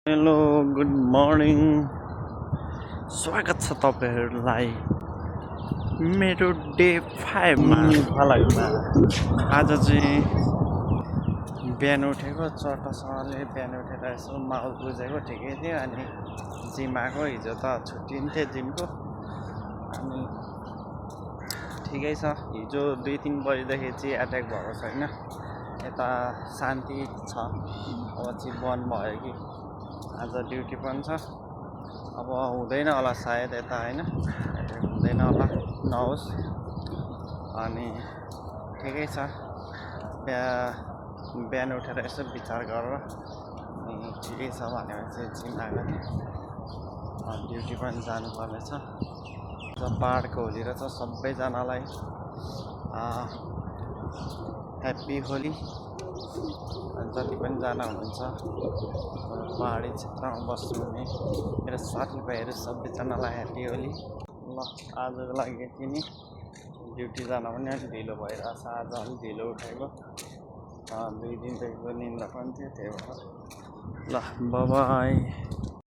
Hello good morning स्वागत छ तपाईहरुलाई मेरो डे 5 मा फलकमा। आज चाहिँ बिहान उठेको चटसँगले बिहान उठेर यसो माउल बुझेको ठिकै थियो। अनि जिम आएको, हिजो त छुट्टिन्थ्यो जिमको। अनि ठिकै छ, हिजो 2-3 बजेदेखि चाहिँ एट्याक भएको छैन, यता शान्ति छ। अब चाहिँ बन्द भयो कि आज ड्युटी पनि छ। अब हुँदैन होला सायद यता, हैन हुँदैन होला, नहोस्। अनि ठिकै छ, बिहान उठेर यसो विचार गरेर ठिकै छ भनेपछि जिम आएको थिएँ। ड्युटी पनि जानुपर्नेछ। पहाडको होली रहेछ, सबैजनालाई ह्याप्पी होली। जति पनि जना हुनुहुन्छ पहाडी क्षेत्रमा बस्नुहुने मेरो साथीभाइहरू सबैजनालाई ह्याप्पी होली। ल आजको लागि यति नै। ड्युटी जान पनि अलिक ढिलो भइरहेछ, आज अलिक ढिलो उठेको। 2 दिनदेखिको निन्द्रा पनि थियो, त्यही भएर। ल बाई।